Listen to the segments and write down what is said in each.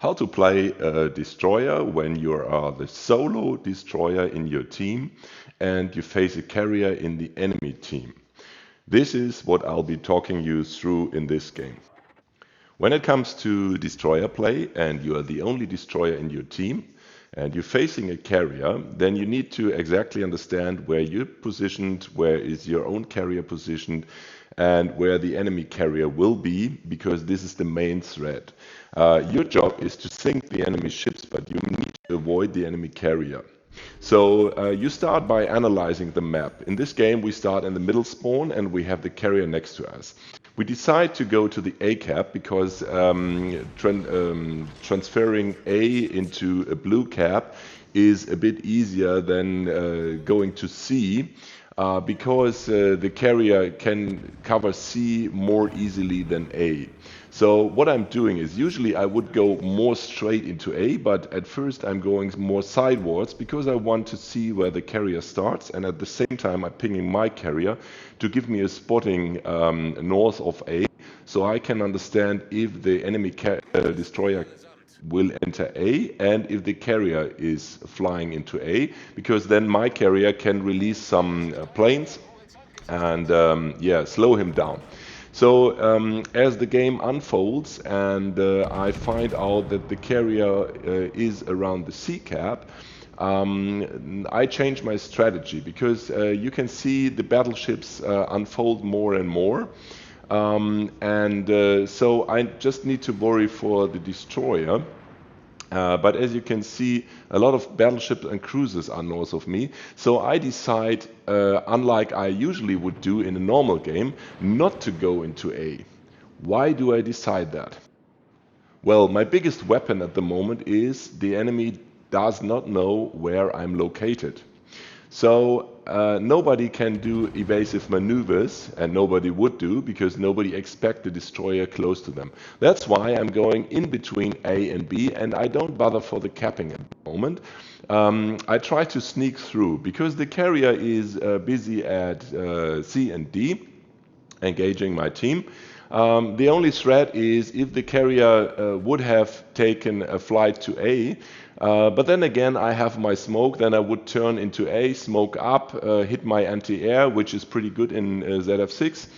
How to play a destroyer when you are the solo destroyer in your team and you face a carrier in the enemy team. This is what I'll be talking you through in this game. When it comes to destroyer play and you are the only destroyer in your team and you're facing a carrier, then you need to exactly understand where you're positioned, where is your own carrier positioned, and where the enemy carrier will be, because this is the main threat. Your job is to sink the enemy ships, but you need to avoid the enemy carrier. So you start by analyzing the map. In this game, we start in the middle spawn and we have the carrier next to us. We decide to go to the A cap because transferring A into a blue cap is a bit easier than going to C. Because the carrier can cover C more easily than A. So what I'm doing is usually I would go more straight into A, but at first I'm going more sidewards because I want to see where the carrier starts, and at the same time I'm pinging my carrier to give me a spotting north of A, so I can understand if the enemy destroyer will enter A and if the carrier is flying into A, because then my carrier can release some planes and yeah, slow him down. So as the game unfolds and I find out that the carrier is around the C cap, I change my strategy because you can see the battleships unfold more and more. So I just need to worry for the destroyer. But as you can see, a lot of battleships and cruisers are north of me. So I decide, unlike I usually would do in a normal game, not to go into A. Why do I decide that? Well, my biggest weapon at the moment is the enemy does not know where I'm located. So nobody can do evasive maneuvers, and nobody would do because nobody expects the destroyer close to them. That's why I'm going in between A and B, and I don't bother for the capping at the moment. I try to sneak through because the carrier is busy at C and D, engaging my team. The only threat is if the carrier would have taken a flight to A, but then again I have my smoke, then I would turn into A, smoke up, hit my anti-air, which is pretty good in ZF6,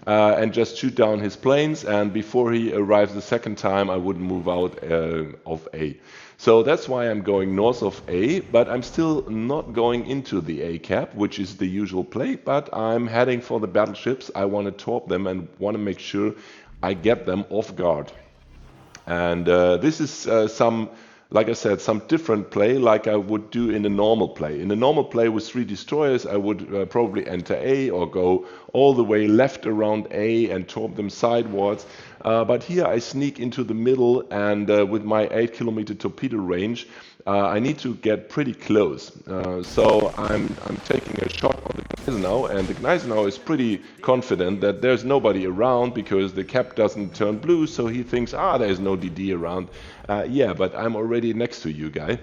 and just shoot down his planes, and before he arrives the second time I would move out of A. So that's why I'm going north of A, but I'm still not going into the A cap, which is the usual play, but I'm heading for the battleships. I want to torp them and want to make sure I get them off guard. And this is like I said, some different play like I would do in a normal play. In a normal play with 3 destroyers, I would probably enter A or go all the way left around A and torp them sidewards. But here I sneak into the middle, and with my 8 kilometer torpedo range, I need to get pretty close. So I'm taking a shot on the Gneisenau, and the Gneisenau is pretty confident that there's nobody around because the cap doesn't turn blue, so he thinks, there's no DD around. Yeah, but I'm already next to you, guy.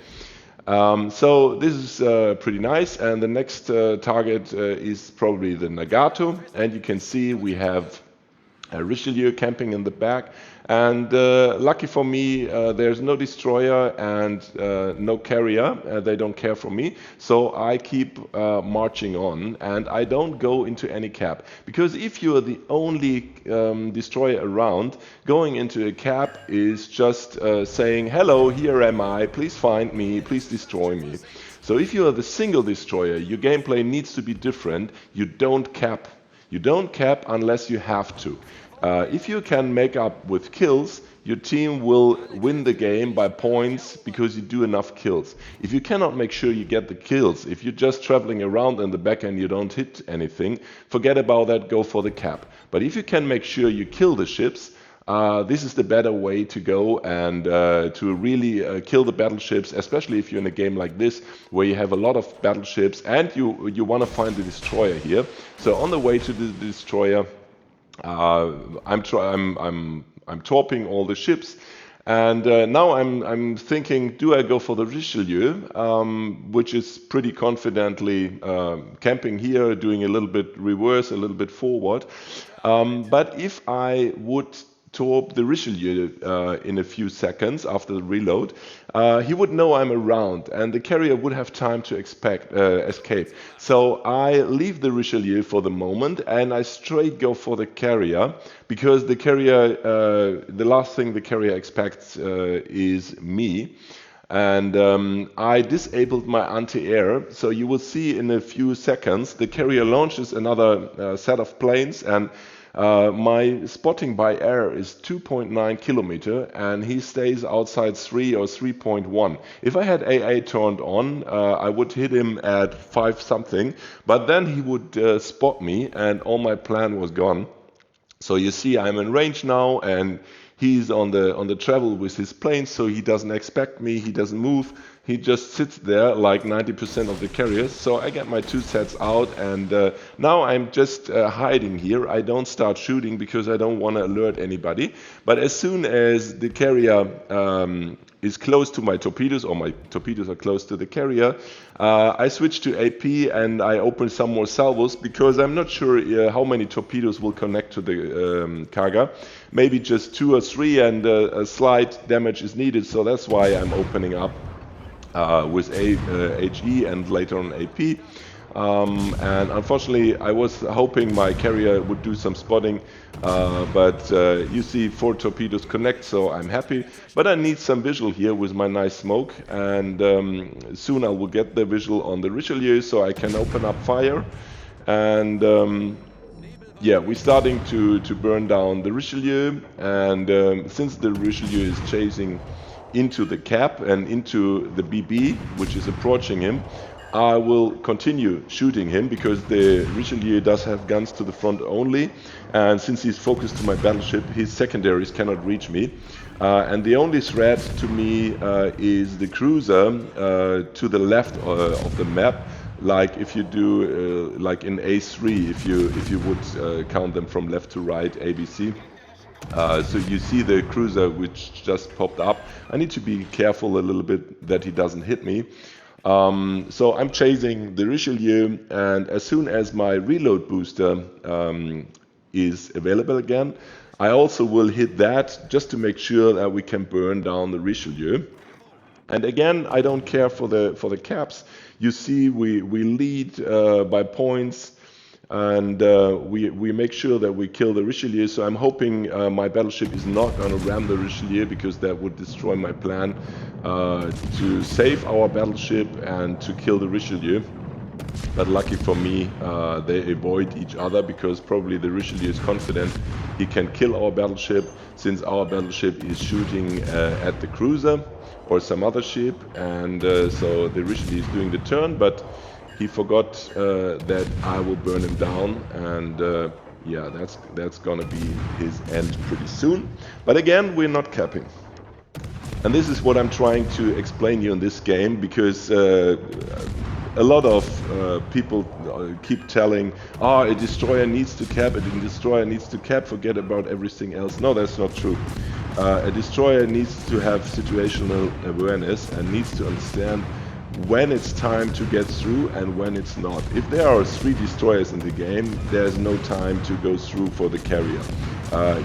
So this is pretty nice, and the next target is probably the Nagato, and you can see we have Richelieu camping in the back, and lucky for me there's no destroyer and no carrier. They don't care for me, so I keep marching on and I don't go into any cap, because if you are the only destroyer around, going into a cap is just saying, hello, here am I, please find me, please destroy me. So if you are the single destroyer, your gameplay needs to be different. You don't cap. You don't cap unless you have to. If you can make up with kills, your team will win the game by points because you do enough kills. If you cannot make sure you get the kills, if you're just traveling around in the back and you don't hit anything, forget about that, go for the cap. But if you can make sure you kill the ships, this is the better way to go, and to really kill the battleships, especially if you're in a game like this where you have a lot of battleships and you want to find the destroyer here. So on the way to the destroyer, I'm torping all the ships, and now I'm thinking, do I go for the Richelieu, which is pretty confidently camping here, doing a little bit reverse, a little bit forward. But if I would torp the Richelieu in a few seconds after the reload, he would know I'm around and the carrier would have time to escape. So I leave the Richelieu for the moment and I straight go for the carrier, because the carrier, the last thing the carrier expects is me. And I disabled my anti-air, so you will see in a few seconds the carrier launches another set of planes, and my spotting by air is 2.9 kilometer and he stays outside 3 or 3.1. If I had AA turned on, I would hit him at 5 something, but then he would spot me and all my plan was gone. So you see I'm in range now and he's on the travel with his plane, so he doesn't expect me, he doesn't move, he just sits there like 90% of the carriers. So I get my 2 sets out and now I'm just hiding here. I don't start shooting because I don't want to alert anybody. But as soon as the carrier is close to my torpedoes, or my torpedoes are close to the carrier, I switch to AP and I open some more salvos, because I'm not sure how many torpedoes will connect to the Kaga. Maybe just 2 or 3, and a slight damage is needed, so that's why I'm opening up with HE and later on AP. And unfortunately I was hoping my carrier would do some spotting, but you see 4 torpedoes connect, so I'm happy. But I need some visual here with my nice smoke, and soon I will get the visual on the Richelieu so I can open up fire. And yeah, we're starting to burn down the Richelieu, and since the Richelieu is chasing into the cap and into the BB, which is approaching him, I will continue shooting him, because the Richelieu does have guns to the front only, and since he's focused to my battleship, his secondaries cannot reach me. And the only threat to me is the cruiser to the left of the map, like if you do like in A3, if you would count them from left to right, ABC. So you see the cruiser which just popped up. I need to be careful a little bit that he doesn't hit me. So I'm chasing the Richelieu, and as soon as my reload booster is available again, I also will hit that just to make sure that we can burn down the Richelieu. And again, I don't care for the caps. You see, we lead by points, and we make sure that we kill the Richelieu. So I'm hoping my battleship is not going to ram the Richelieu, because that would destroy my plan to save our battleship and to kill the Richelieu. But lucky for me, they avoid each other, because probably the Richelieu is confident he can kill our battleship, since our battleship is shooting at the cruiser or some other ship, and so the Richelieu is doing the turn, but he forgot that I will burn him down, and yeah, that's gonna be his end pretty soon. But again, we're not capping. And this is what I'm trying to explain you in this game, because a lot of people keep telling, a destroyer needs to cap, a destroyer needs to cap, forget about everything else. No, that's not true. A destroyer needs to have situational awareness and needs to understand when it's time to get through and when it's not. If there are 3 destroyers in the game, there's no time to go through for the carrier.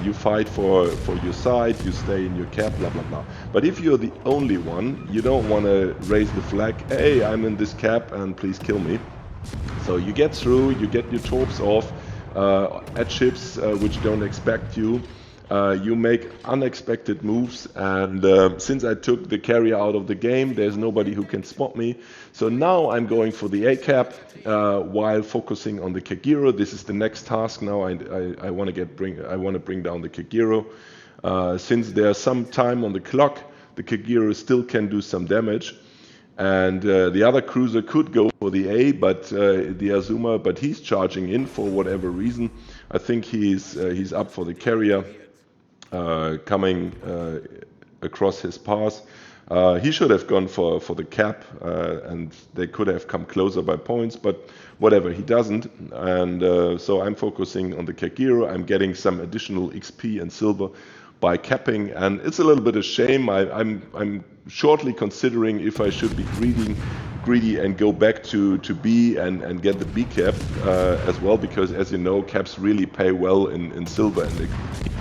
You fight for your side, you stay in your cap, blah blah blah. But if you're the only one, you don't want to raise the flag, hey, I'm in this cap and please kill me. So you get through, you get your torps off at ships which don't expect you. You make unexpected moves, and since I took the carrier out of the game, there's nobody who can spot me. So now I'm going for the A-cap while focusing on the Kagero. This is the next task now. I want to bring down the Kagero. Since there's some time on the clock, the Kagero still can do some damage. And the other cruiser could go for the A, but the Azuma, but he's charging in for whatever reason. I think he's up for the carrier. Coming across his path. He should have gone for the cap, and they could have come closer by points, but whatever, he doesn't. And so I'm focusing on the Kagero. I'm getting some additional XP and silver by capping, and it's a little bit a shame. I'm shortly considering if I should be greedy and go back to B and get the B cap as well, because as you know, caps really pay well in silver and XP.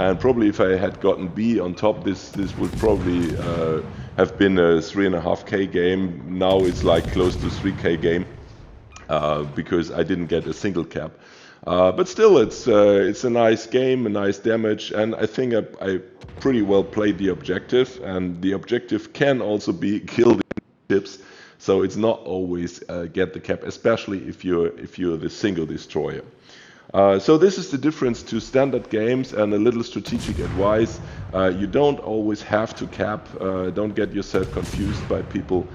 And probably if I had gotten B on top, this would probably have been a 3.5K game. Now it's like close to 3K game because I didn't get a single cap. But still, it's a nice game, a nice damage, and I think I pretty well played the objective. And the objective can also be kill the ships, so it's not always get the cap, especially if you're the single destroyer. So this is the difference to standard games, and a little strategic advice. You don't always have to cap. Don't get yourself confused by people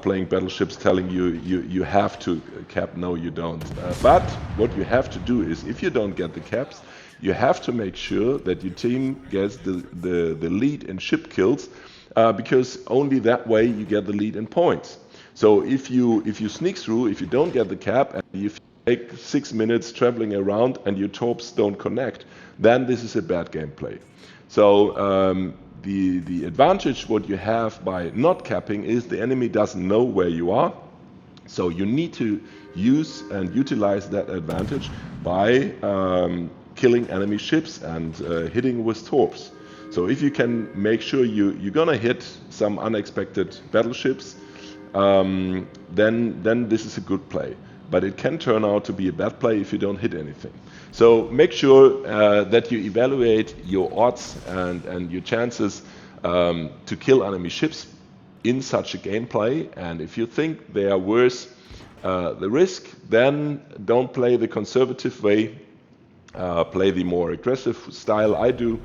playing battleships telling you have to cap. No, you don't. But what you have to do is, if you don't get the caps, you have to make sure that your team gets the lead in ship kills, because only that way you get the lead in points. So if you sneak through, if you don't get the cap, and if you take 6 minutes traveling around and your torps don't connect, then this is a bad gameplay. So the advantage what you have by not capping is the enemy doesn't know where you are. So you need to use and utilize that advantage by killing enemy ships and hitting with torps. So if you can make sure you're gonna hit some unexpected battleships, then this is a good play. But it can turn out to be a bad play if you don't hit anything. So make sure that you evaluate your odds and your chances to kill enemy ships in such a gameplay. And if you think they are worth the risk, then don't play the conservative way. Play the more aggressive style I do,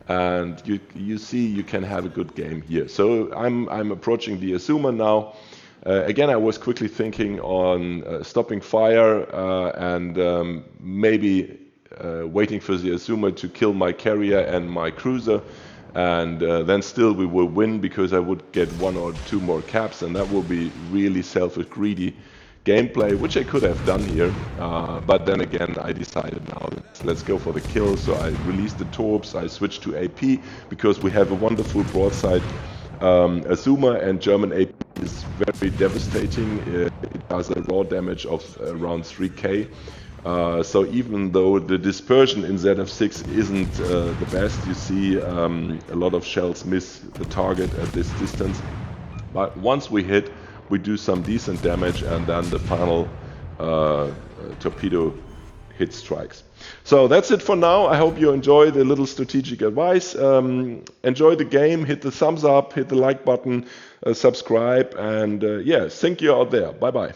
and you see you can have a good game here. So I'm approaching the Azuma now. Again, I was quickly thinking on stopping fire and maybe waiting for the Azuma to kill my carrier and my cruiser, and then still we will win because I would get 1 or 2 more caps, and that will be really selfish, greedy gameplay, which I could have done here. But then again, I decided now let's go for the kill. So I released the torps, I switched to AP because we have a wonderful broadside Azuma, and German AP is very devastating. It does a raw damage of around 3K. So even though the dispersion in ZF6 isn't the best, you see a lot of shells miss the target at this distance. But once we hit, we do some decent damage, and then the final torpedo hit strikes. So that's it for now. I hope you enjoy the little strategic advice. Enjoy the game, hit the thumbs up, hit the like button, subscribe, and yeah, thank you out there. Bye bye.